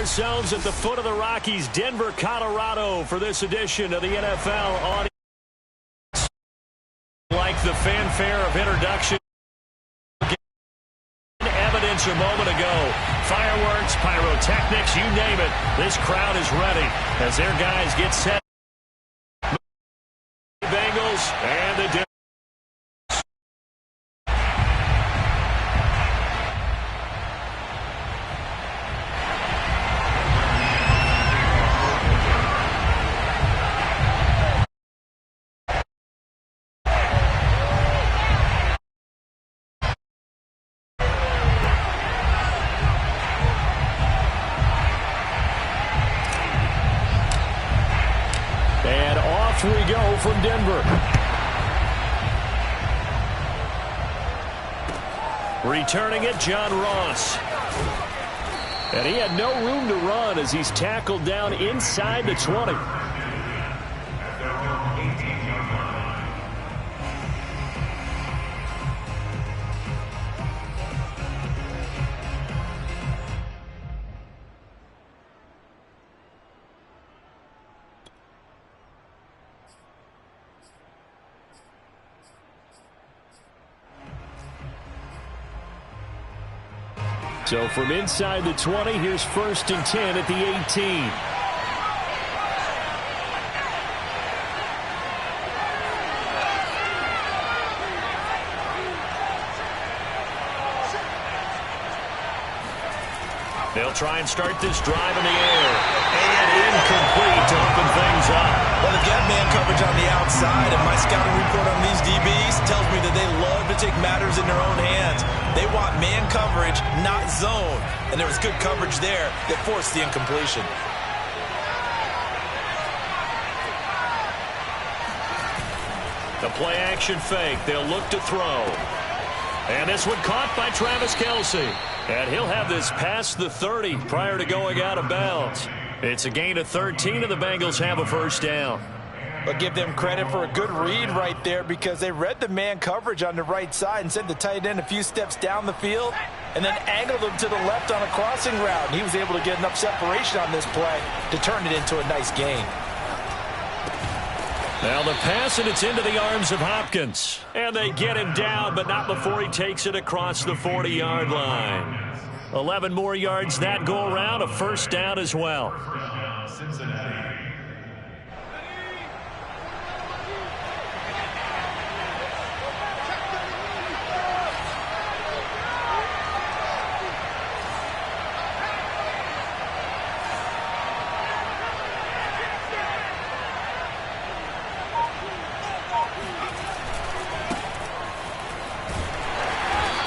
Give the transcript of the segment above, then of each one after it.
war zones at the foot of the Rockies, Denver, Colorado, for this edition of the NFL audience. Like the fanfare of introduction. Evidence a moment ago. Fireworks, pyrotechnics, you name it. This crowd is ready as their guys get set. Bengals and the Denver. And off we go from Denver. Returning it, John Ross. And he had no room to run as he's tackled down inside the 20. So from inside the 20, here's 1st and 10 at the 18. They'll try and start this drive in the air. And incomplete to open things up. Well, they've got man coverage on the outside, and my scouting report on these DBs tells me that they love to take matters in their own hands. They want man coverage, not zone. And there was good coverage there that forced the incompletion. The play action fake. They'll look to throw. And this one caught by Travis Kelce. And he'll have this past the 30 prior to going out of bounds. It's a gain of 13, and the Bengals have a first down. But give them credit for a good read right there because they read the man coverage on the right side and sent the tight end a few steps down the field and then angled him to the left on a crossing route. And he was able to get enough separation on this play to turn it into a nice gain. Now the pass, and it's into the arms of Hopkins. And they get him down, but not before he takes it across the 40-yard line. 11 more yards that go around, a first down as well.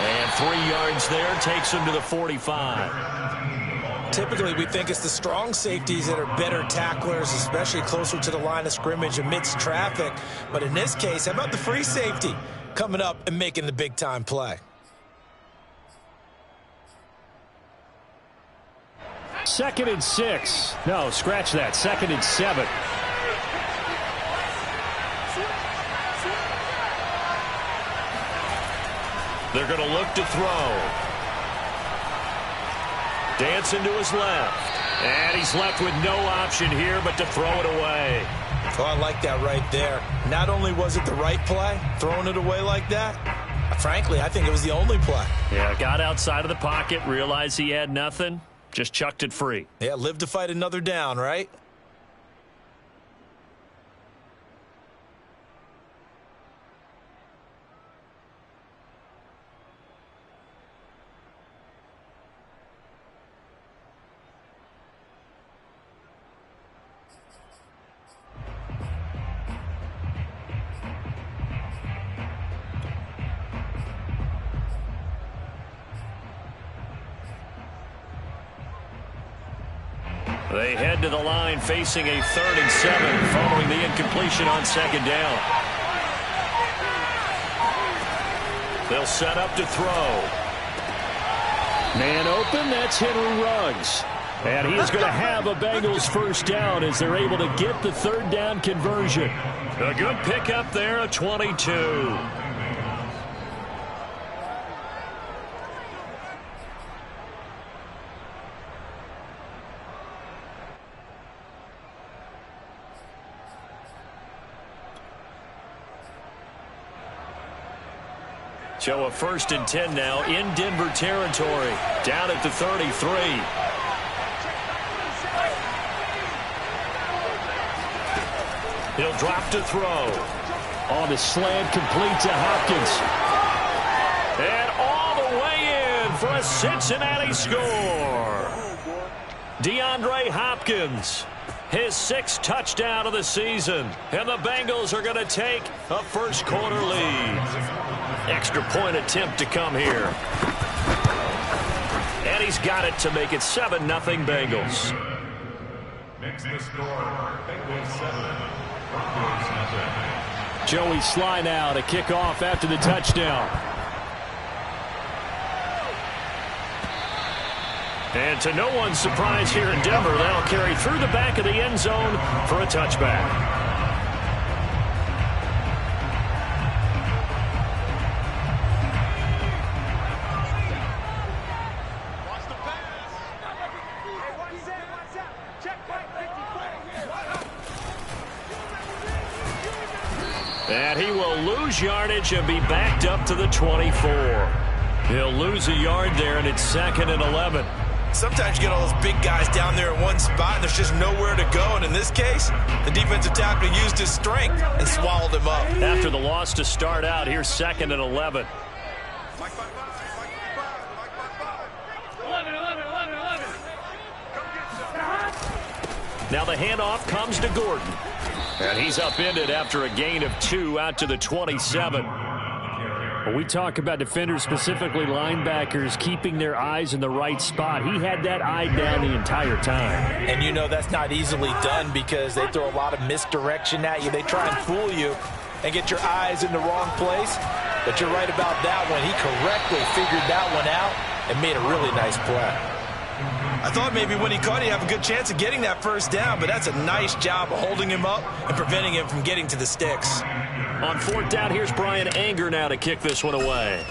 And 3 yards there takes him to the 45. Typically, we think it's the strong safeties that are better tacklers, especially closer to the line of scrimmage amidst traffic. But in this case, how about the free safety coming up and making the big-time play? Second and 6. No, scratch that. 2nd and 7. They're going to look to throw. Dancing to his left. And he's left with no option here but to throw it away. Oh, I like that right there. Not only was it the right play, throwing it away like that, frankly, I think it was the only play. Yeah, got outside of the pocket, realized he had nothing, just chucked it free. Yeah, live to fight another down, right? They head to the line facing a 3rd and 7 following the incompletion on 2nd down. They'll set up to throw. Man open, that's Henry Ruggs. And he's going to have a Bengals first down as they're able to get the 3rd down conversion. A good pickup there, a 22. So a 1st and 10 now in Denver territory. Down at the 33. He'll drop to throw. On the slant, complete to Hopkins. And all the way in for a Cincinnati score. DeAndre Hopkins, his 6th touchdown of the season. And the Bengals are going to take a first quarter lead. Extra point attempt to come here. And he's got it to make it 7-0 Bengals. Next the score, Bengals 7, Broncos 0. Joey Sly now to kick off after the touchdown. And to no one's surprise here in Denver, that'll carry through the back of the end zone for a touchback. And he will lose yardage and be backed up to the 24. He'll lose a yard there, and it's 2nd and 11. Sometimes you get all those big guys down there in one spot, and there's just nowhere to go. And in this case, the defensive tackle used his strength and swallowed him up. After the loss to start out, here's 2nd and 11. Now the handoff comes to Gordon. And he's upended after a gain of 2 out to the 27. When we talk about defenders, specifically linebackers, keeping their eyes in the right spot, he had that eye down the entire time. And you know that's not easily done because they throw a lot of misdirection at you. They try and fool you and get your eyes in the wrong place. But you're right about that one. He correctly figured that one out and made a really nice play. I thought maybe when he caught it, he'd have a good chance of getting that first down, but that's a nice job of holding him up and preventing him from getting to the sticks. On 4th down, here's Brian Anger now to kick this one away.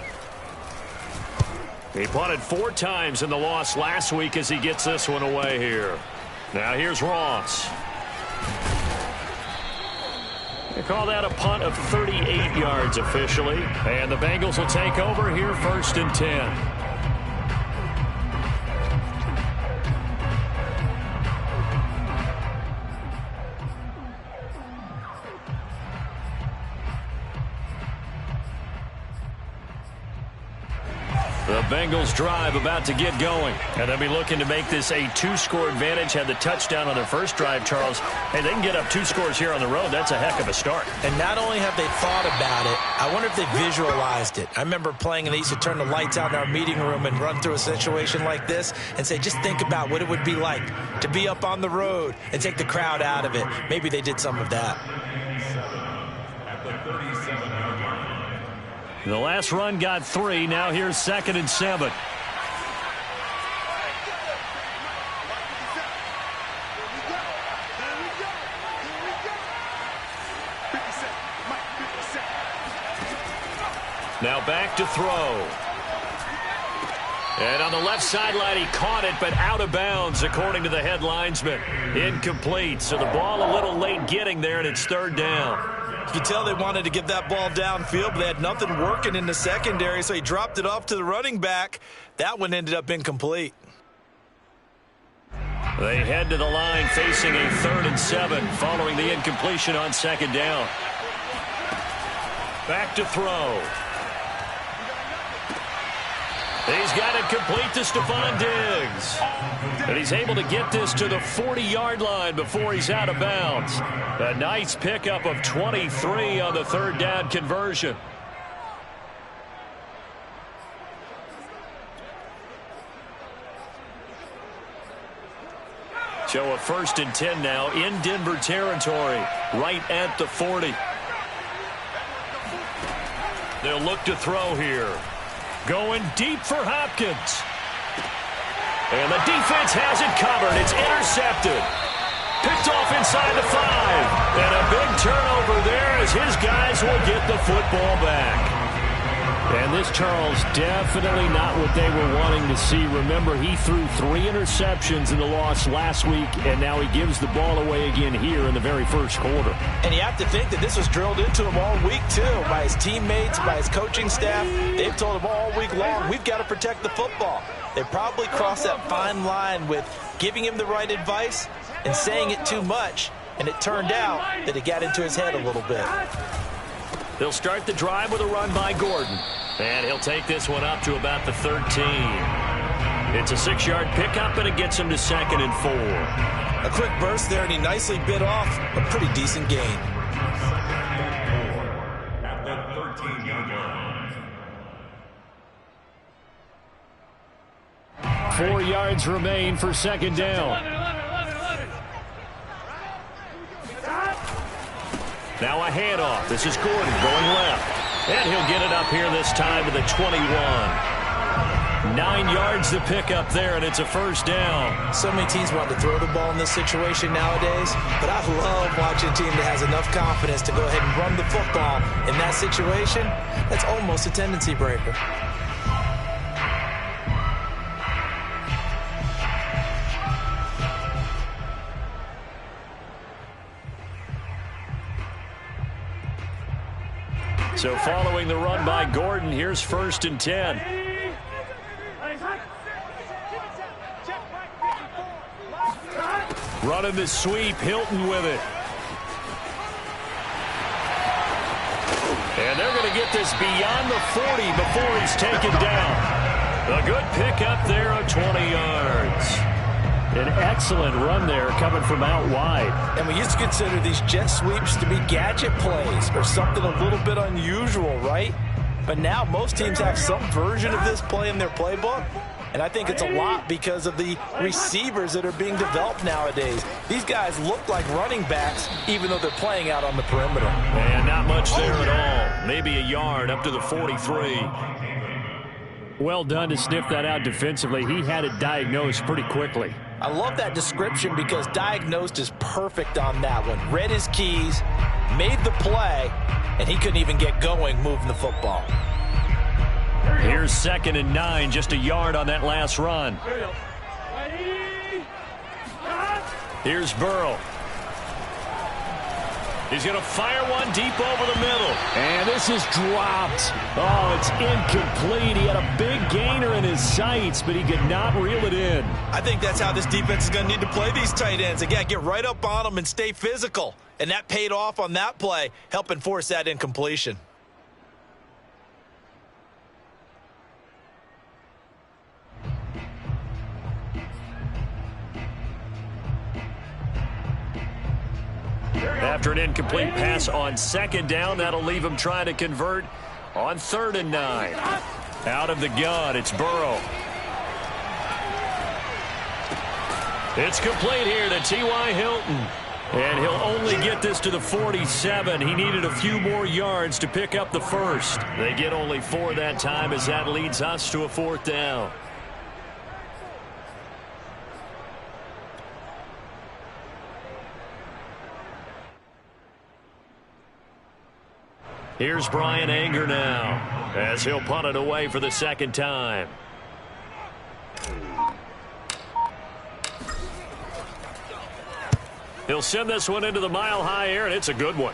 He punted 4 times in the loss last week as he gets this one away here. Now here's Ross. They call that a punt of 38 yards officially. And the Bengals will take over here 1st and 10. The Bengals drive about to get going. And they'll be looking to make this a 2-score advantage. Had the touchdown on their first drive, Charles. Hey, they can get up 2 scores here on the road. That's a heck of a start. And not only have they thought about it, I wonder if they visualized it. I remember playing and they used to turn the lights out in our meeting room and run through a situation like this and say, just think about what it would be like to be up on the road and take the crowd out of it. Maybe they did some of that. At the 37-yard line. The last run got 3. Now here's 2nd and 7. Now back to throw. And on the left sideline, he caught it, but out of bounds, according to the head linesman. Incomplete, so the ball a little late getting there, and it's 3rd down. You could tell they wanted to get that ball downfield, but they had nothing working in the secondary, so he dropped it off to the running back. That one ended up incomplete. They head to the line facing a 3rd and 7 following the incompletion on 2nd down. Back to throw. He's got it complete to Stephon Diggs. And he's able to get this to the 40-yard line before he's out of bounds. A nice pickup of 23 on the 3rd down conversion. So a 1st and 10 now in Denver territory, right at the 40. They'll look to throw here. Going deep for Hopkins. And the defense has it covered. It's intercepted. Picked off inside the 5. And a big turnover there as his guys will get the football back. And this, Charles, definitely not what they were wanting to see. Remember, he threw 3 interceptions in the loss last week, and now he gives the ball away again here in the very first quarter. And you have to think that this was drilled into him all week, too, by his teammates, by his coaching staff. They've told him all week long, we've got to protect the football. They probably crossed that fine line with giving him the right advice and saying it too much, and it turned out that it got into his head a little bit. They'll start the drive with a run by Gordon. And he'll take this one up to about the 13. It's a 6-yard pickup, and it gets him to 2nd and 4. A quick burst there, and he nicely bit off a pretty decent gain. At the 13-yard line. 4 yards remain for 2nd down. Now a handoff. This is Gordon going left. And he'll get it up here this time to the 21. 9 yards to pick up there, and it's a 1st down. So many teams want to throw the ball in this situation nowadays, but I love watching a team that has enough confidence to go ahead and run the football in that situation. That's almost a tendency breaker. So following the run by Gordon, here's 1st and 10. Running the sweep, Hilton with it. And they're going to get this beyond the 40 before he's taken down. A good pickup there of 20 yards. An excellent run there coming from out wide. And we used to consider these jet sweeps to be gadget plays or something a little bit unusual, right? But now most teams have some version of this play in their playbook. And I think it's a lot because of the receivers that are being developed nowadays. These guys look like running backs even though they're playing out on the perimeter. And not much there at all. Maybe a yard up to the 43. Well done to sniff that out defensively. He had it diagnosed pretty quickly. I love that description because diagnosed is perfect on that one. Read his keys, made the play, and he couldn't even get going moving the football. Here's 2nd and 9, just a yard on that last run. Here's Burrow. He's going to fire one deep over the middle. And this is dropped. Oh, it's incomplete. He had a big gainer in his sights, but he could not reel it in. I think that's how this defense is going to need to play these tight ends. Again, get right up on them and stay physical. And that paid off on that play, helping force that incompletion. After an incomplete pass on 2nd down, that'll leave him trying to convert on 3rd and 9. Out of the gun, it's Burrow. It's complete here to T.Y. Hilton. And he'll only get this to the 47. He needed a few more yards to pick up the 1st. They get only 4 that time as that leads us to a 4th down. Here's Brian Anger now as he'll punt it away for the 2nd time. He'll send this one into the mile-high air, and it's a good one.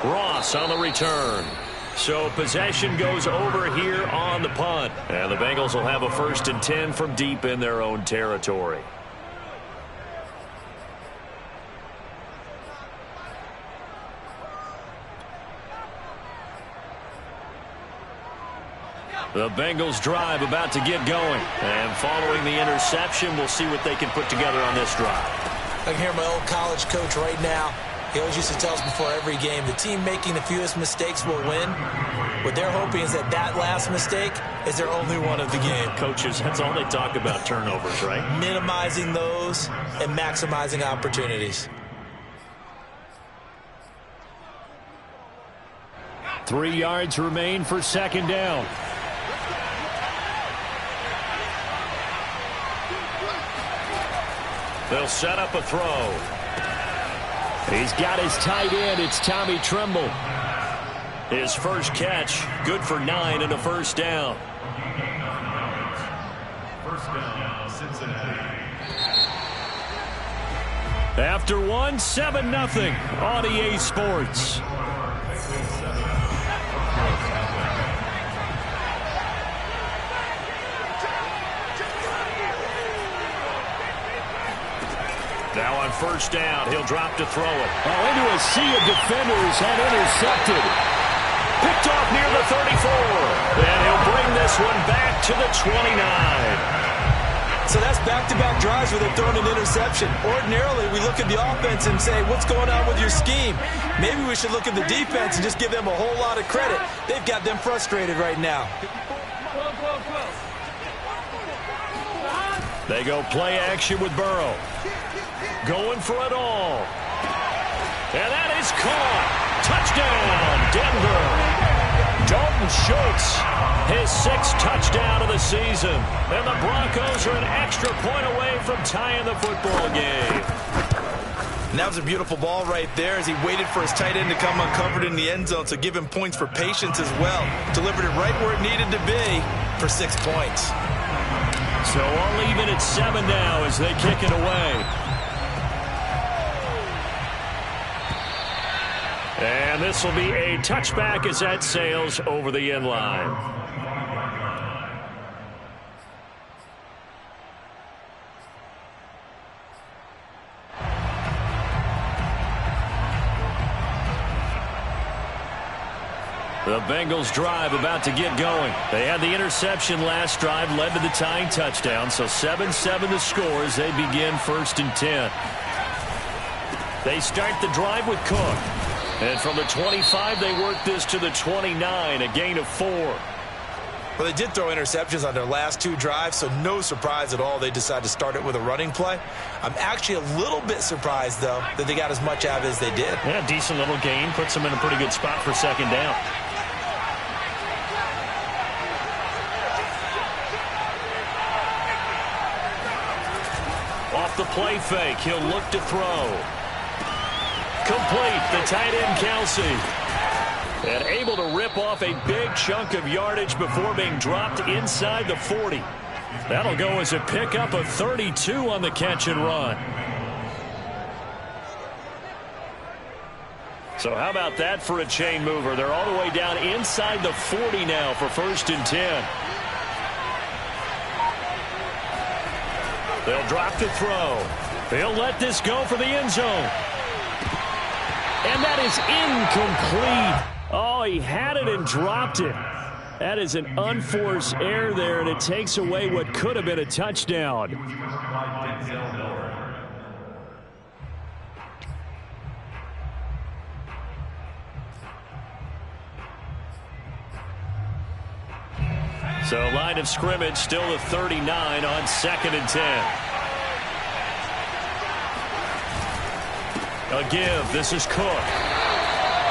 Ross on the return. So possession goes over here on the punt. And the Bengals will have a 1st and 10 from deep in their own territory. The Bengals drive about to get going. And following the interception, we'll see what they can put together on this drive. I can hear my old college coach right now. He always used to tell us before every game, the team making the fewest mistakes will win. What they're hoping is that that last mistake is their only one of the game. Coaches, that's all they talk about, turnovers, right? Minimizing those and maximizing opportunities. 3 yards remain for 2nd down. They'll set up a throw. He's got his tight end. It's Tommy Tremble. His first catch, good for 9 and a first down. First down, Cincinnati. After 7-0 on EA Sports. Now on first down, he'll drop to throw it. Oh, into a sea of defenders and intercepted. Picked off near the 34. And he'll bring this one back to the 29. So that's back-to-back drives where they've thrown an interception. Ordinarily, we look at the offense and say, what's going on with your scheme? Maybe we should look at the defense and just give them a whole lot of credit. They've got them frustrated right now. They go play action with Burrow. Going for it all. And that is caught. Touchdown, Denver. Dalton Schultz, his 6th touchdown of the season. And the Broncos are an extra point away from tying the football game. And that was a beautiful ball right there as he waited for his tight end to come uncovered in the end zone, so give him points for patience as well. Delivered it right where it needed to be for 6 points. So all even at 7 now as they kick it away. And this will be a touchback as that sails over the end line. The Bengals drive about to get going. They had the interception last drive, led to the tying touchdown. So 7-7 the score as they begin 1st and 10. They start the drive with Cook. And from the 25, they work this to the 29, a gain of 4. Well, they did throw interceptions on their last 2 drives, so no surprise at all they decided to start it with a running play. I'm actually a little bit surprised, though, that they got as much out of it as they did. Yeah, decent little gain. Puts them in a pretty good spot for 2nd down. Off the play fake, he'll look to throw. Complete, the tight end Kelsey. And able to rip off a big chunk of yardage before being dropped inside the 40. That'll go as a pickup of 32 on the catch and run. So how about that for a chain mover? They're all the way down inside the 40 now for 1st and 10. They'll drop to throw. They'll let this go for the end zone. And that is incomplete. Oh, he had it and dropped it. That is an unforced error there, and it takes away what could have been a touchdown. So line of scrimmage still the 39 on 2nd and 10. A give. This is Cook.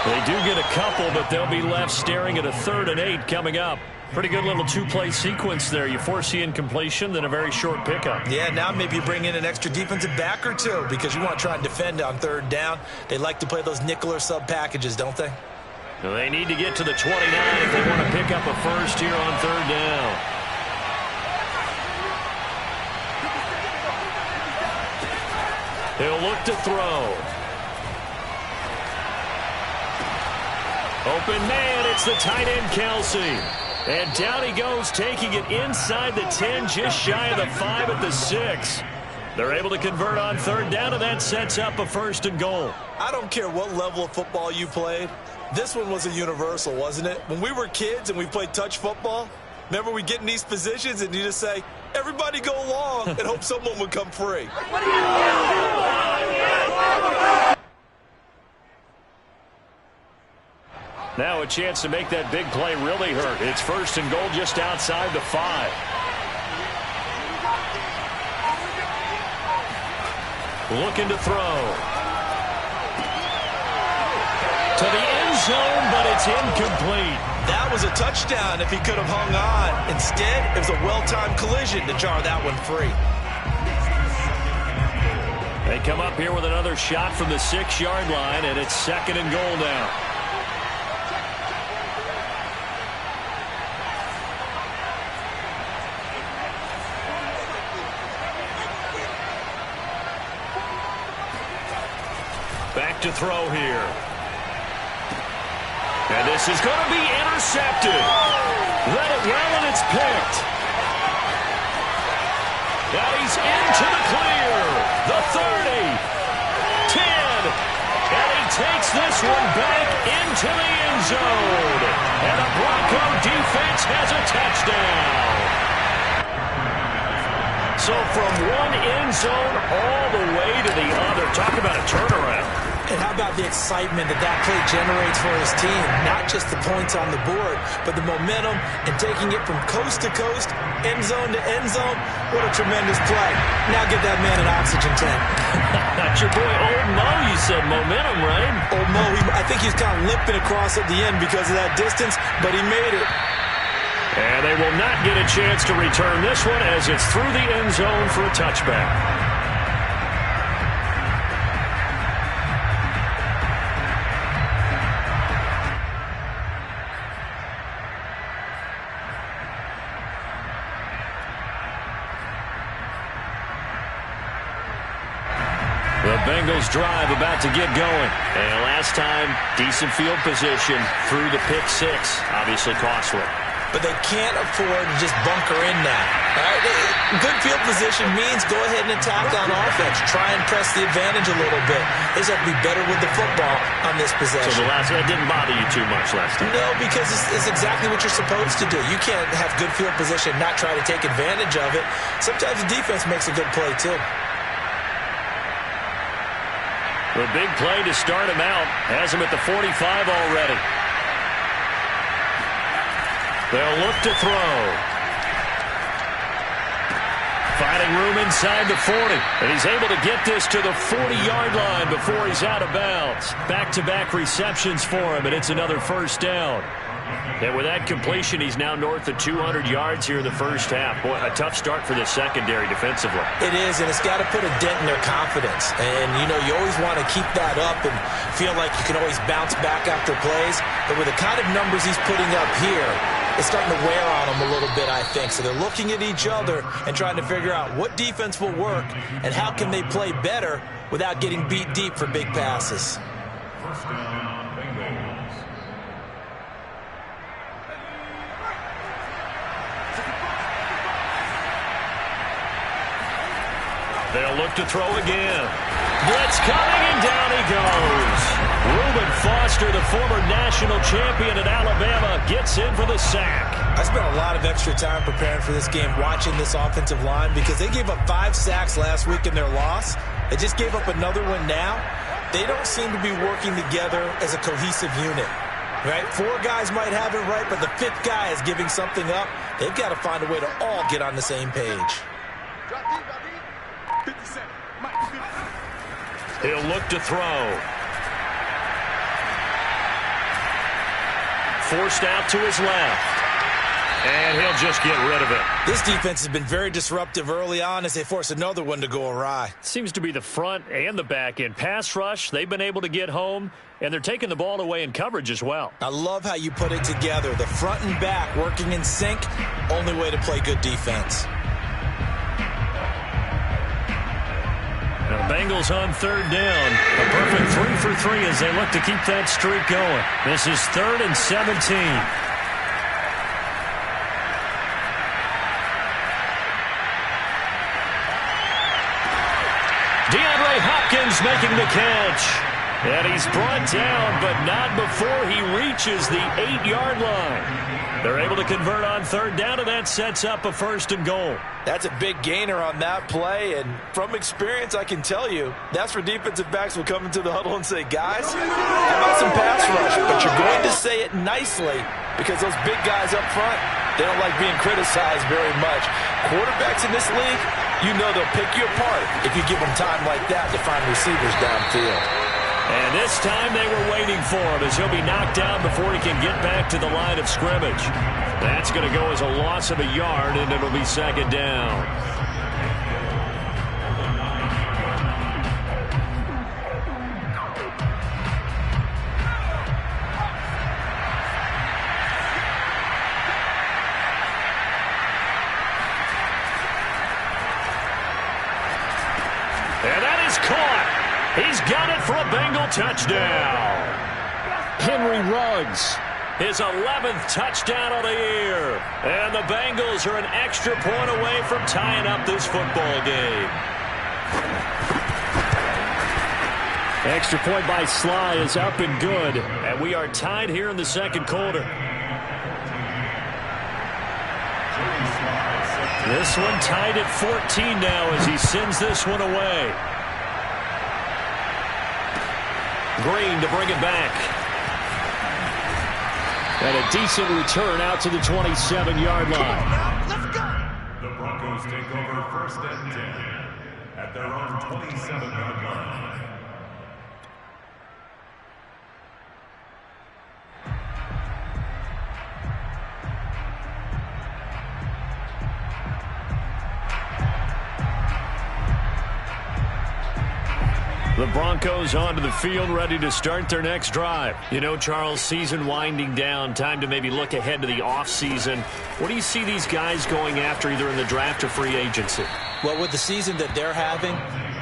They do get a couple, but they'll be left staring at a 3rd and 8 coming up. Pretty good little 2-play sequence there. You force the incompletion, then a very short pickup. Yeah, now maybe you bring in an extra defensive back or 2 because you want to try and defend on 3rd down. They like to play those nickel or sub packages, don't they? Well, they need to get to the 29 if they want to pick up a first here on 3rd down. He'll look to throw. Open man, it's the tight end Kelsey. And down he goes, taking it inside the 10, just shy of the 5 at the 6. They're able to convert on 3rd down, and that sets up a 1st and goal. I don't care what level of football you played. This one was a universal, wasn't it? When we were kids and we played touch football, remember we get in these positions and you just say, everybody go long and hope someone would come free. Now a chance to make that big play really hurt. It's 1st and goal just outside the 5. Looking to throw. To the end zone, but it's incomplete. That was a touchdown if he could have hung on. Instead, it was a well-timed collision to jar that one free. They come up here with another shot from the 6-yard line, and it's 2nd and goal now. look to throw here. And this is going to be intercepted. Let it well, and it's picked. Now he's into the clear. The 30. 10. And he takes this one back into the end zone. And the Bronco defense has a touchdown. So from one end zone all the way to the other. Talk about a turnaround. And how about the excitement that play generates for his team? Not just the points on the board, but the momentum and taking it from coast to coast, end zone to end zone. What a tremendous play. Now give that man an oxygen tank. That's your boy Old Mo, you said. Momentum, right? Old Mo, I think he's kind of limping across at the end because of that distance, but he made it. And they will not get a chance to return this one as it's through the end zone for a touchback. The Bengals drive about to get going. And last time, decent field position through the pick six. Obviously costly. But they can't afford to just bunker in now. All right? Good field position means go ahead and attack on offense. Try and press the advantage a little bit. They just have to be better with the football on this possession. So the last one didn't bother you too much last time? No, because it's exactly what you're supposed to do. You can't have good field position, not try to take advantage of it. Sometimes the defense makes a good play, too. The big play to start him out has him at the 45 already. They'll look to throw. Finding room inside the 40. And he's able to get this to the 40-yard line before he's out of bounds. Back-to-back receptions for him, and it's another first down. And with that completion, he's now north of 200 yards here in the first half. Boy, a tough start for the secondary defensively. It is, and it's got to put a dent in their confidence. And, you know, you always want to keep that up and feel like you can always bounce back after plays. But with the kind of numbers he's putting up here, it's starting to wear on them a little bit, I think. So they're looking at each other and trying to figure out what defense will work and how can they play better without getting beat deep for big passes. First down, Bengals. They'll look to throw again. Blitz coming, and down he goes. Reuben Foster, the former national champion at Alabama, gets in for the sack. I spent a lot of extra time preparing for this game, watching this offensive line, because they gave up 5 sacks last week in their loss. They just gave up another one now. They don't seem to be working together as a cohesive unit. Right? 4 guys might have it right, but the 5th guy is giving something up. They've got to find a way to all get on the same page. He'll look to throw. Forced out to his left. And he'll just get rid of it. This defense has been very disruptive early on as they force another one to go awry. Seems to be the front and the back end. Pass rush, they've been able to get home, and they're taking the ball away in coverage as well. I love how you put it together. The front and back working in sync, only way to play good defense. Now, Bengals on third down. A perfect 3 for 3 as they look to keep that streak going. This is 3rd and 17. DeAndre Hopkins making the catch. And he's brought down, but not before he reaches the 8-yard line. They're able to convert on third down, and that sets up a 1st and goal. That's a big gainer on that play, and from experience, I can tell you, that's where defensive backs will come into the huddle and say, guys, how about some pass rush? But you're going to say it nicely because those big guys up front, they don't like being criticized very much. Quarterbacks in this league, you know they'll pick you apart if you give them time like that to find receivers downfield. And this time they were waiting for him as he'll be knocked down before he can get back to the line of scrimmage. That's going to go as a loss of a yard, and it'll be 2nd down. And that is caught. He's got it for a Bengal touchdown. Henry Ruggs, his 11th touchdown of the year. And the Bengals are an extra point away from tying up this football game. Extra point by Sly is up and good. And we are tied here in the second quarter. This one tied at 14 now as he sends this one away. Green to bring it back. And a decent return out to the 27-yard line. Let's go. The Broncos take over first and 10 at their own 27-yard line. The Broncos onto the field, ready to start their next drive. You know, Charles, season winding down, time to maybe look ahead to the offseason. What do you see these guys going after, either in the draft or free agency? Well, with the season that they're having,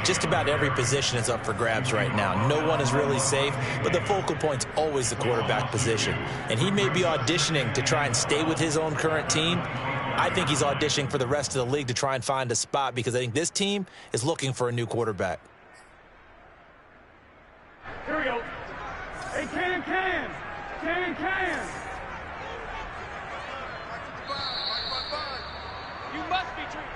just about every position is up for grabs right now. No one is really safe, but the focal point's always the quarterback position. And he may be auditioning to try and stay with his own current team. I think he's auditioning for the rest of the league to try and find a spot because I think this team is looking for a new quarterback. Here we go. Hey, can. You must be treated.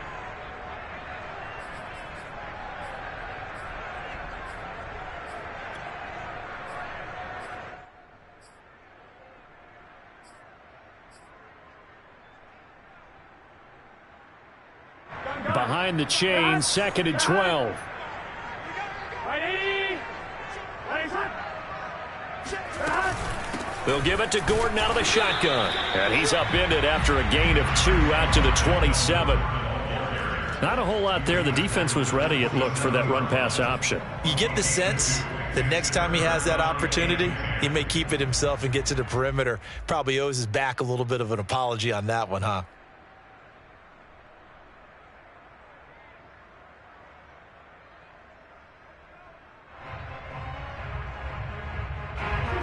Behind the chain, 2nd and 12. They'll give it to Gordon out of the shotgun. And he's upended after a gain of 2 out to the 27. Not a whole lot there. The defense was ready, it looked, for that run-pass option. You get the sense that next time he has that opportunity, he may keep it himself and get to the perimeter. Probably owes his back a little bit of an apology on that one, huh?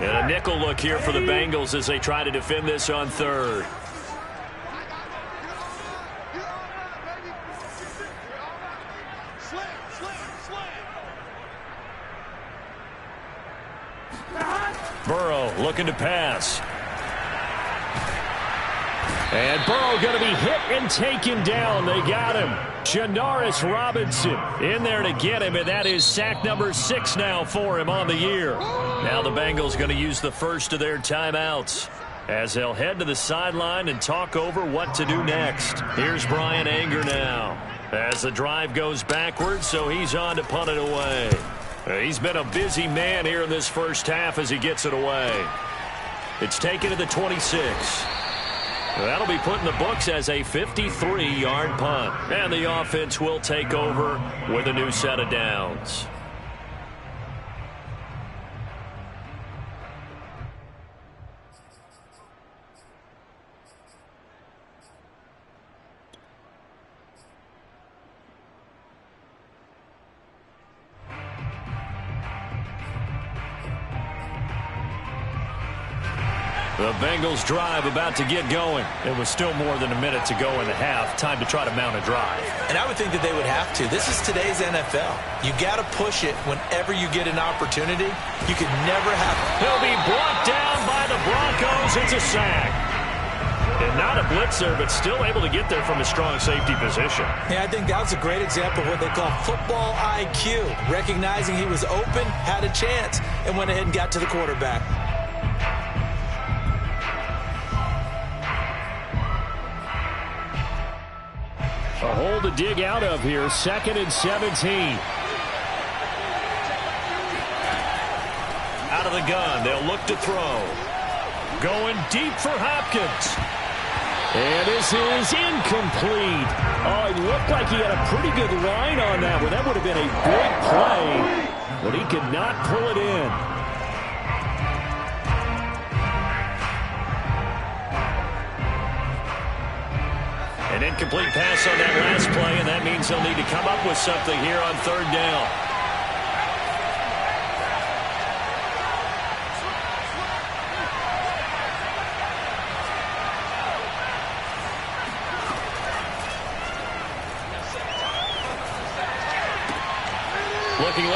And a nickel look here for the Bengals as they try to defend this on 3rd. Burrow looking to pass. And Burrow going to be hit and taken down. They got him. Janoris Robinson in there to get him, and that is sack number 6 now for him on the year. Now the Bengals going to use the first of their timeouts as they'll head to the sideline and talk over what to do next. Here's Brian Anger now as the drive goes backwards, so he's on to punt it away. He's been a busy man here in this first half as he gets it away. It's taken to the 26. That'll be put in the books as a 53-yard punt. And the offense will take over with a new set of downs. The Bengals drive about to get going. It was still more than a minute to go in the half. Time to try to mount a drive. And I would think that they would have to. This is today's NFL. You got to push it whenever you get an opportunity. You could never have it. He'll be brought down by the Broncos. It's a sack. And not a blitzer, but still able to get there from a strong safety position. Yeah, I think that was a great example of what they call football IQ. Recognizing he was open, had a chance, and went ahead and got to the quarterback. A hole to dig out of here. 2nd and 17. Out of the gun. They'll look to throw. Going deep for Hopkins. And this is incomplete. Oh, it looked like he had a pretty good line on that one. That would have been a big play, but he could not pull it in. An incomplete pass on that last play, and that means they'll need to come up with something here on 3rd down.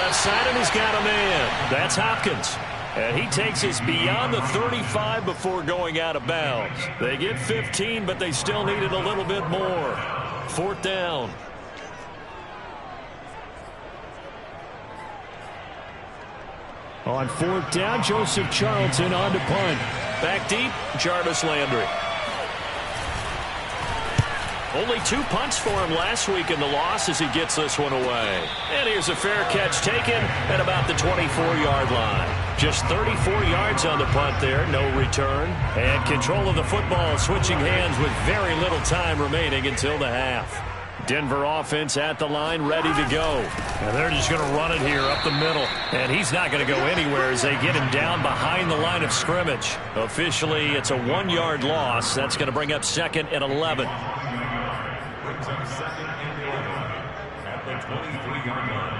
left side, and he's got a man. That's Hopkins. And he takes us beyond the 35 before going out of bounds. They get 15, but they still needed a little bit more. 4th down. On 4th down, Joseph Charlton on to punt. Back deep, Jarvis Landry. Only 2 punts for him last week in the loss as he gets this one away. And here's a fair catch taken at about the 24-yard line. Just 34 yards on the punt there, no return. And control of the football switching hands with very little time remaining until the half. Denver offense at the line, ready to go. And they're just going to run it here up the middle. And he's not going to go anywhere as they get him down behind the line of scrimmage. Officially, it's a 1-yard loss. That's going to bring up 2nd and 11. Brings up 2nd and 11 at the 23-yard line.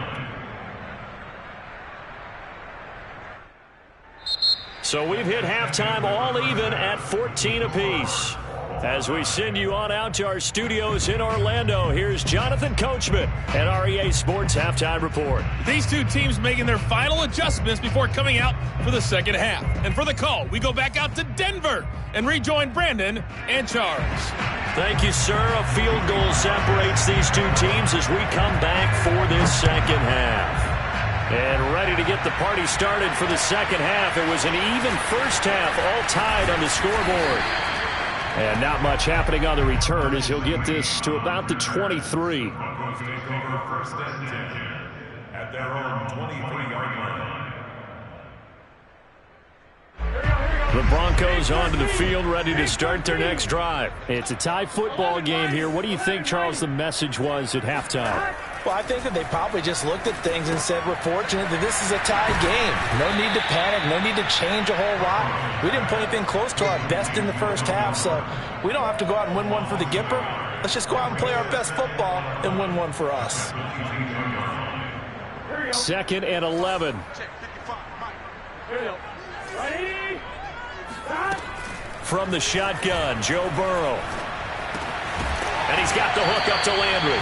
So we've hit halftime all even at 14 apiece. As we send you on out to our studios in Orlando, here's Jonathan Coachman at REA Sports Halftime Report. These two teams making their final adjustments before coming out for the second half. And for the call, we go back out to Denver and rejoin Brandon and Charles. Thank you, sir. A field goal separates these two teams as we come back for this second half. And ready to get the party started for the second half. It was an even first half, all tied on the scoreboard. And not much happening on the return as he'll get this to about the 23. Broncos take over 1st and 10 at their own 23-yard line. The Broncos onto the field, ready to start their next drive. It's a tie football game here. What do you think, Charles, the message was at halftime? Well, I think that they probably just looked at things and said, we're fortunate that this is a tie game. No need to panic, no need to change a whole lot. We didn't play anything close to our best in the first half, so we don't have to go out and win one for the Gipper. Let's just go out and play our best football and win one for us. 2nd and 11. From the shotgun, Joe Burrow. And he's got the hook up to Landry.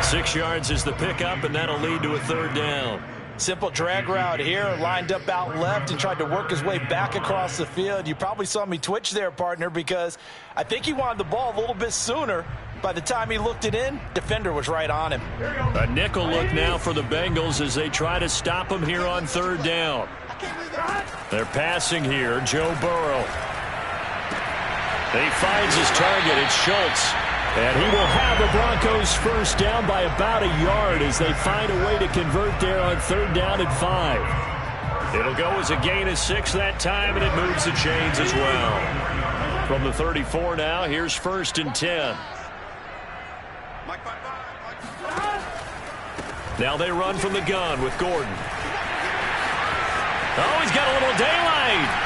6 yards is the pickup, and that'll lead to a 3rd down. Simple drag route here, lined up out left and tried to work his way back across the field. You probably saw me twitch there, partner, because I think he wanted the ball a little bit sooner. By the time he looked it in, defender was right on him. A nickel look now for the Bengals as they try to stop him here on 3rd down. They're passing here, Joe Burrow. He finds his target, it's Schultz. And he will have the Broncos first down by about a yard as they find a way to convert there on 3rd down and 5. It'll go as a gain of 6 that time, and it moves the chains as well. From the 34 now, here's 1st and 10. Now they run from the gun with Gordon. Oh, he's got a little daylight.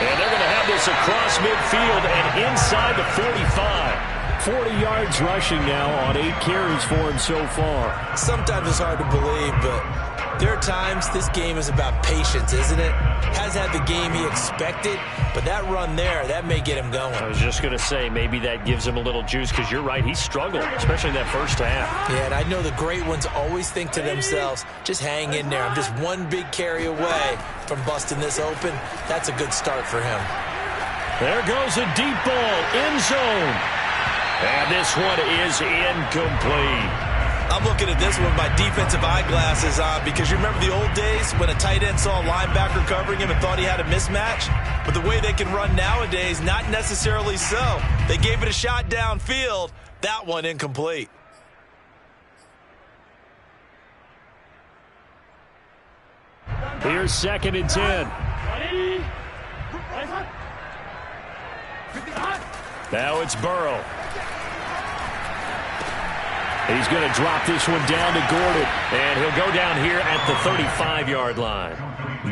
And they're going to have this across midfield and inside the 45. 40 yards rushing now on 8 carries for him so far. Sometimes it's hard to believe, but there are times this game is about patience, isn't it? Has had the game he expected, but that run there, that may get him going. I was just going to say, maybe that gives him a little juice, because you're right, he struggled, especially in that first half. Yeah, and I know the great ones always think to themselves, just hang in there. I'm just one big carry away from busting this open. That's a good start for him. There goes a deep ball, end zone. And this one is incomplete. I'm looking at this one with my defensive eyeglasses on, because you remember the old days when a tight end saw a linebacker covering him and thought he had a mismatch? But the way they can run nowadays, not necessarily so. They gave it a shot downfield. That one incomplete. Here's 2nd and 10. Now it's Burrow. He's going to drop this one down to Gordon. And he'll go down here at the 35-yard line.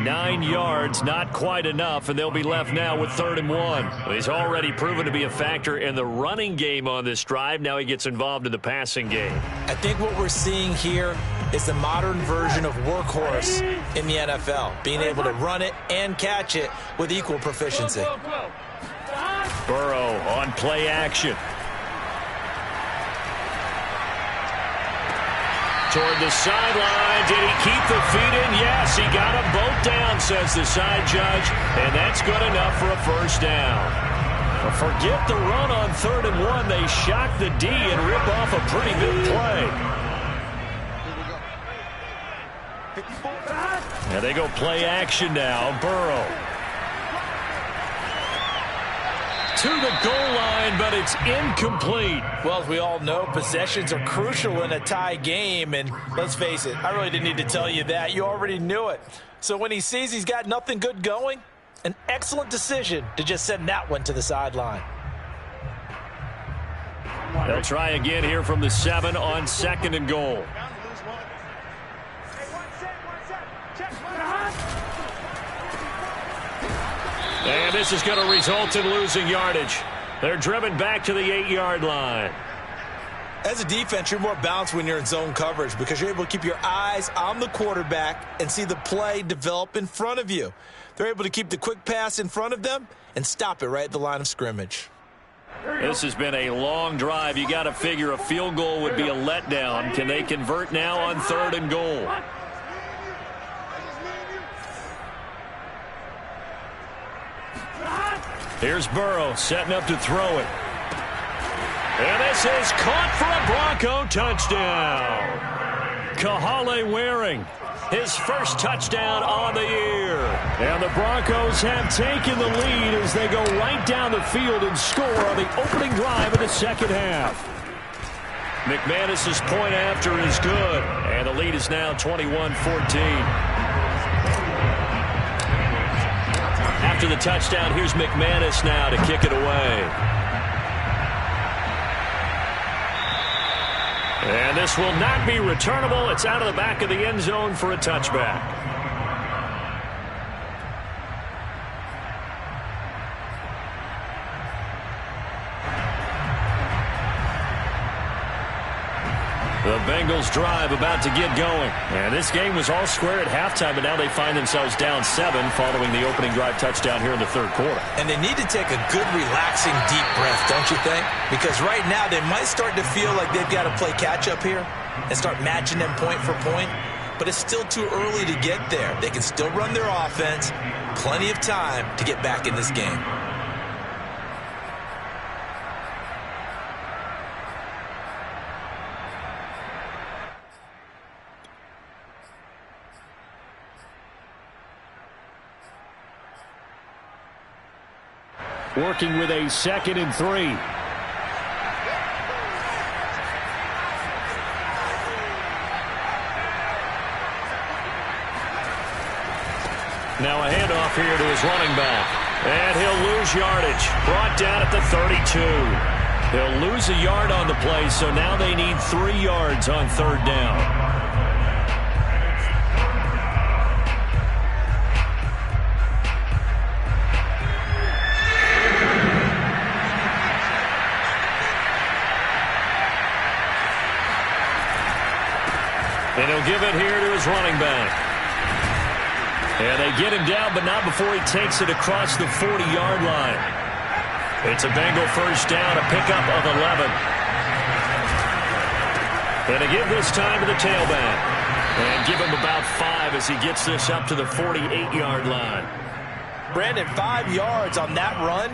9 yards, not quite enough, and they'll be left now with 3rd and 1. He's already proven to be a factor in the running game on this drive. Now he gets involved in the passing game. I think what we're seeing here is the modern version of workhorse in the NFL, being able to run it and catch it with equal proficiency. Burrow on play action. Toward the sideline. Did he keep the feet in? Yes, he got them both down, says the side judge. And that's good enough for a first down. But forget the run on 3rd and 1. They shock the D and rip off a pretty big play. And they go play action now. Burrow. To the goal line, but it's incomplete. Well, as we all know, possessions are crucial in a tie game. And let's face it, I really didn't need to tell you that. You already knew it. So when he sees he's got nothing good going, an excellent decision to just send that one to the sideline. They'll try again here from the 7 on 2nd and goal. And this is going to result in losing yardage. They're driven back to the 8-yard line. As a defense, you're more balanced when you're in zone coverage because you're able to keep your eyes on the quarterback and see the play develop in front of you. They're able to keep the quick pass in front of them and stop it right at the line of scrimmage. This has been a long drive. You got to figure a field goal would be a letdown. Can they convert now on 3rd and goal? Here's Burrow setting up to throw it. And this is caught for a Bronco touchdown. Kahale Waring, his first touchdown on the year. And the Broncos have taken the lead as they go right down the field and score on the opening drive of the 2nd half. McManus's point after is good, and the lead is now 21-14. After the touchdown, here's McManus now to kick it away. And this will not be returnable. It's out of the back of the end zone for a touchback. The Bengals drive about to get going. And this game was all square at halftime, but now they find themselves down 7 following the opening drive touchdown here in the 3rd quarter. And they need to take a good, relaxing, deep breath, don't you think? Because right now they might start to feel like they've got to play catch-up here and start matching them point for point. But it's still too early to get there. They can still run their offense. Plenty of time to get back in this game. Working with a 2nd and 3. Now a handoff here to his running back. And he'll lose yardage. Brought down at the 32. He'll lose a yard on the play, so now they need 3 yards on 3rd down. And he'll give it here to his running back. And they get him down, but not before he takes it across the 40-yard line. It's a Bengal first down, a pickup of 11. And they give this time to the tailback. And give him about 5 as he gets this up to the 48-yard line. Brandon, 5 yards on that run.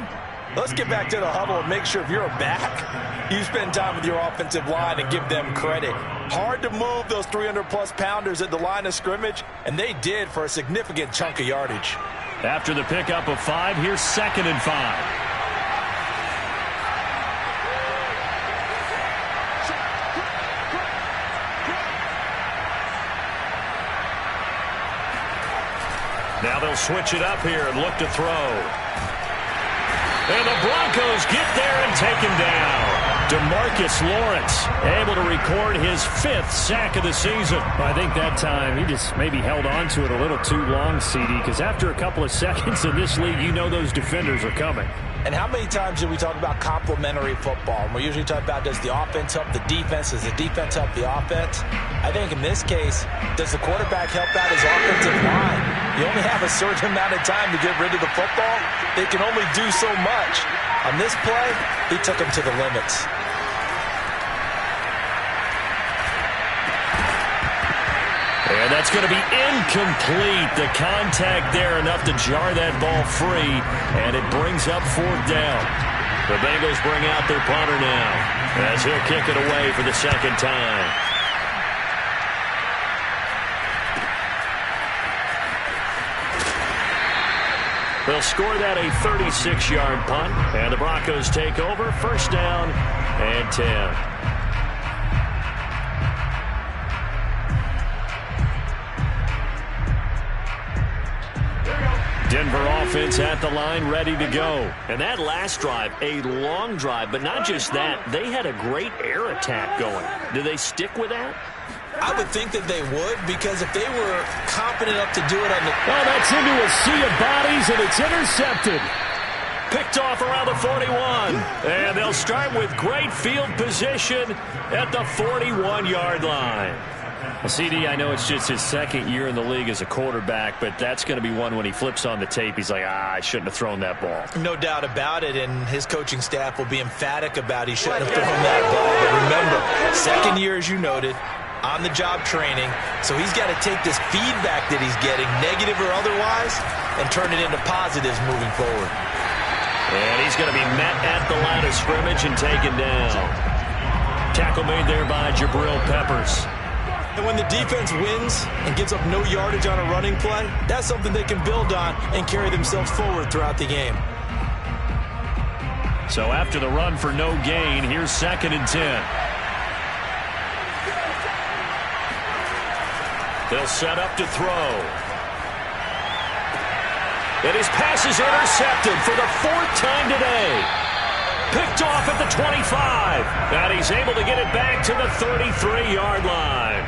Let's get back to the huddle and make sure if you're a back, you spend time with your offensive line and give them credit. Hard to move those 300-plus pounders at the line of scrimmage, and they did for a significant chunk of yardage. After the pickup of 5, here's 2nd and 5. Now they'll switch it up here and look to throw. And the Broncos get there and take him down. DeMarcus Lawrence able to record his 5th sack of the season. I think that time he just maybe held on to it a little too long, CD, because after a couple of seconds in this league, you know those defenders are coming. And how many times do we talk about complementary football? And we usually talk about, does the offense help the defense? Does the defense help the offense? I think in this case, does the quarterback help out his offensive line? You only have a certain amount of time to get rid of the football. They can only do so much. On this play, he took him to the limits. And that's going to be incomplete. The contact there enough to jar that ball free, and it brings up fourth down. The Bengals bring out their punter now as he'll kick it away for the second time. They'll score that a 36-yard punt, and the Broncos take over. First down and 10. Denver offense at the line, ready to go. And that last drive, a long drive, but not just that. They had a great air attack going. Do they stick with that? I would think that they would, because if they were confident enough to do it on the... Oh, that's into a sea of bodies, and it's intercepted. Picked off around the 41. And they'll start with great field position at the 41-yard line. Well, CD, I know it's just his second year in the league as a quarterback, but that's going to be one when he flips on the tape, he's like, I shouldn't have thrown that ball. No doubt about it, and his coaching staff will be emphatic about he shouldn't have thrown that ball. But remember, second year, as you noted, on-the-job training, so he's got to take this feedback that he's getting, negative or otherwise, and turn it into positives moving forward. And he's going to be met at the line of scrimmage and taken down. Tackle made there by Jabril Peppers. And when the defense wins and gives up no yardage on a running play, that's something they can build on and carry themselves forward throughout the game. So after the run for no gain, here's 2nd and 10. They'll set up to throw. And his pass is intercepted for the 4th time today. Picked off at the 25. And he's able to get it back to the 33-yard line.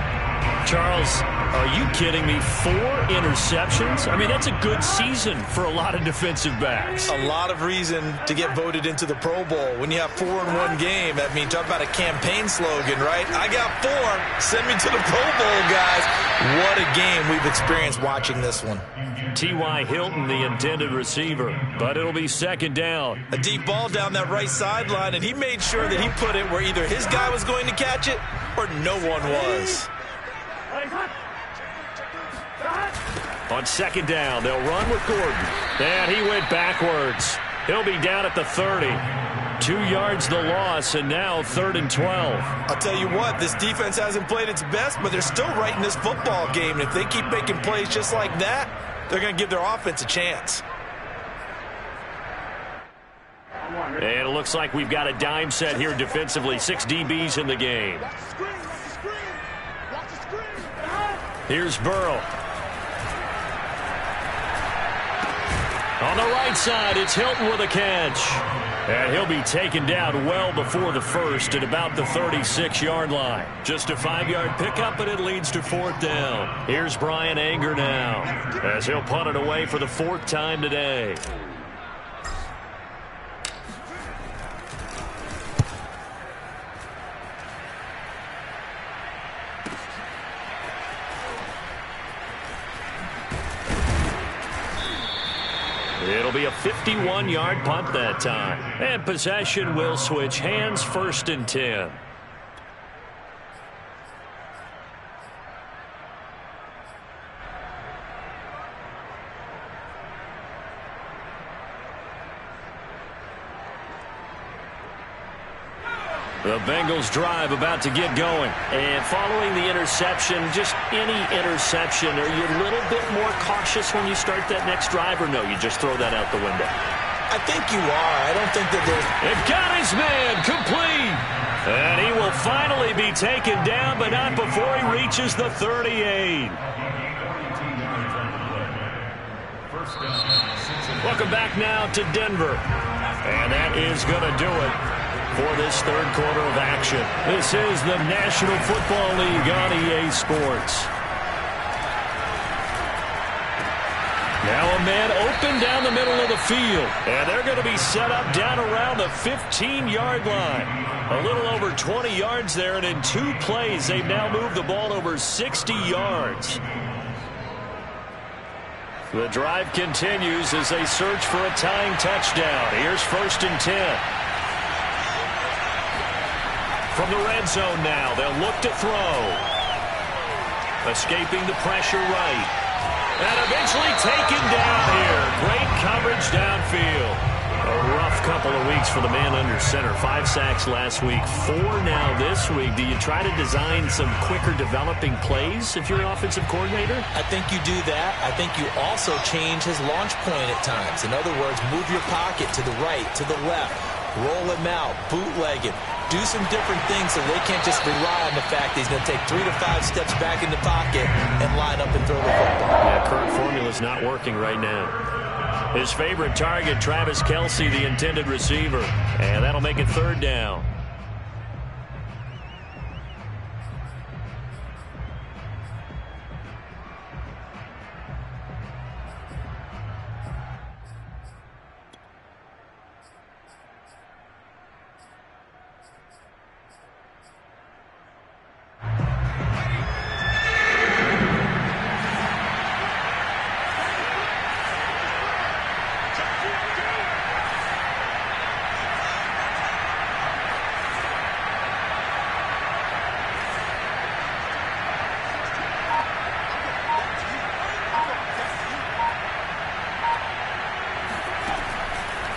Charles, are you kidding me? 4 interceptions? I mean, that's a good season for a lot of defensive backs. A lot of reason to get voted into the Pro Bowl. When you have 4 in one game, that means talk about a campaign slogan, right? I got 4. Send me to the Pro Bowl, guys. What a game we've experienced watching this one. T.Y. Hilton, the intended receiver, but it'll be 2nd down. A deep ball down that right sideline, and he made sure that he put it where either his guy was going to catch it or no one was. On 2nd down, they'll run with Gordon. And he went backwards. He'll be down at the 30. 2 yards the loss, and now 3rd and 12. I'll tell you what, this defense hasn't played its best, but they're still right in this football game. And if they keep making plays just like that, they're going to give their offense a chance. And it looks like we've got a dime set here defensively. 6 DBs in the game. Here's Burrow. On the right side, it's Hilton with a catch. And he'll be taken down well before the first at about the 36-yard line. Just a 5-yard pickup, and it leads to 4th down. Here's Brian Anger now as he'll punt it away for the 4th time today. It'll be a 51-yard punt that time. And possession will switch hands, 1st and 10. The Bengals drive about to get going. And following the interception, just any interception, are you a little bit more cautious when you start that next drive, or no, you just throw that out the window? I think you are. I don't think that there's... It got his man complete. And he will finally be taken down, but not before he reaches the 38. Welcome back now to Denver. And that is going to do it for this 3rd quarter of action. This is the National Football League on EA Sports. Now a man open down the middle of the field. And they're going to be set up down around the 15-yard line. A little over 20 yards there, and in 2 plays, they've now moved the ball over 60 yards. The drive continues as they search for a tying touchdown. Here's 1st and 10. From the red zone now, they'll look to throw. Escaping the pressure right. And eventually taken down here. Great coverage downfield. A rough couple of weeks for the man under center. 5 sacks last week, 4 now this week. Do you try to design some quicker developing plays if you're an offensive coordinator? I think you do that. I think you also change his launch point at times. In other words, move your pocket to the right, to the left. Roll him out, bootleg him. Do some different things so they can't just rely on the fact that he's going to take 3 to 5 steps back in the pocket and line up and throw the football. Yeah, current formula's not working right now. His favorite target, Travis Kelce, the intended receiver. And that'll make it 3rd down.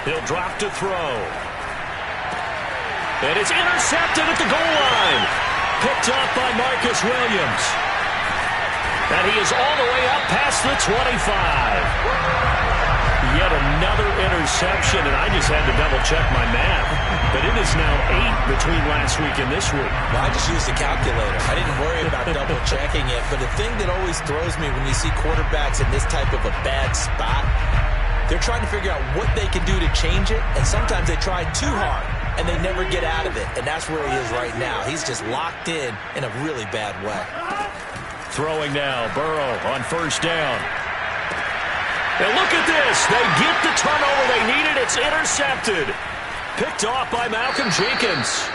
He'll drop to throw. And it's intercepted at the goal line. Picked up by Marcus Williams. And he is all the way up past the 25. Yet another interception, and I just had to double-check my math. But it is now 8 between last week and this week. Well, I just used a calculator. I didn't worry about double-checking it. But the thing that always throws me when you see quarterbacks in this type of a bad spot, they're trying to figure out what they can do to change it, and sometimes they try too hard, and they never get out of it, and that's where he is right now. He's just locked in a really bad way. Throwing now, Burrow on 1st down. And look at this. They get the turnover they needed. It's intercepted. Picked off by Malcolm Jenkins.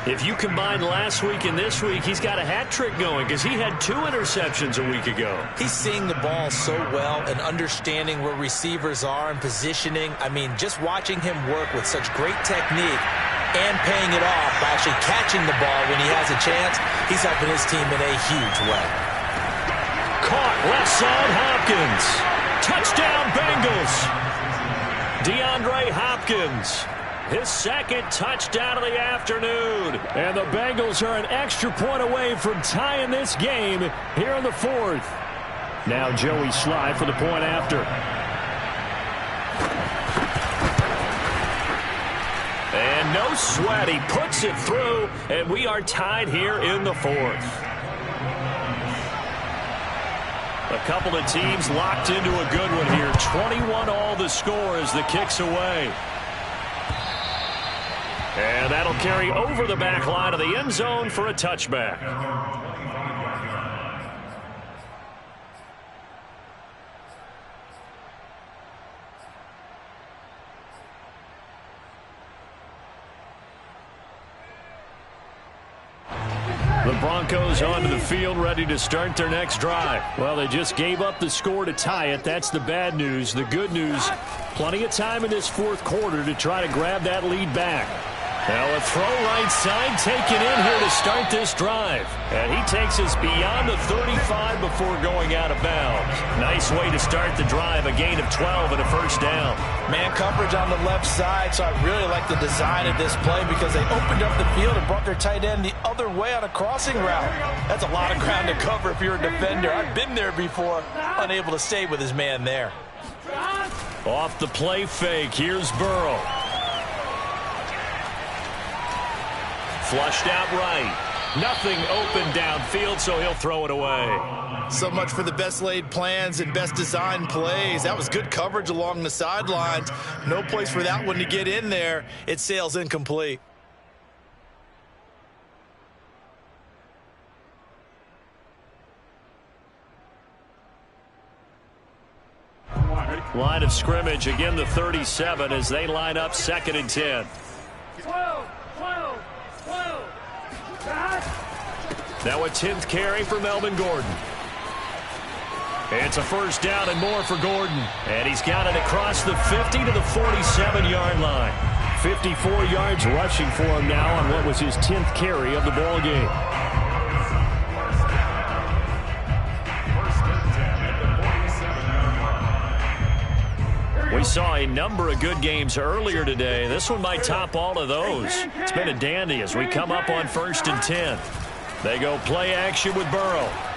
If you combine last week and this week, he's got a hat trick going because he had 2 interceptions a week ago. He's seeing the ball so well and understanding where receivers are and positioning. I mean, just watching him work with such great technique and paying it off by actually catching the ball when he has a chance, he's helping his team in a huge way. Caught left side, Hopkins. Touchdown, Bengals. DeAndre Hopkins. His 2nd touchdown of the afternoon. And the Bengals are an extra point away from tying this game here in the 4th. Now Joey Sly for the point after. And no sweat. He puts it through, and we are tied here in the 4th. A couple of teams locked into a good one here. 21 all the score as the kick's away. And that'll carry over the back line of the end zone for a touchback. The Broncos onto the field, ready to start their next drive. Well, they just gave up the score to tie it. That's the bad news. The good news, plenty of time in this 4th quarter to try to grab that lead back. Now a throw right side taken in here to start this drive. And he takes us beyond the 35 before going out of bounds. Nice way to start the drive. A gain of 12 and a 1st down. Man coverage on the left side, so I really like the design of this play because they opened up the field and brought their tight end the other way on a crossing route. That's a lot of ground to cover if you're a defender. I've been there before, unable to stay with his man there. Off the play fake, here's Burrow. Flushed out right. Nothing open downfield, so he'll throw it away. So much for the best laid plans and best designed plays. That was good coverage along the sidelines. No place for that one to get in there. It sails incomplete. Line of scrimmage, again the 37 as they line up 2nd and 10. 12. Now a 10th carry for Melvin Gordon. It's a 1st down and more for Gordon. And he's got it across the 50 to the 47-yard line. 54 yards rushing for him now on what was his 10th carry of the ball game. We saw a number of good games earlier today. This one might top all of those. It's been a dandy as we come up on 1st and 10. They go play action with Burrow.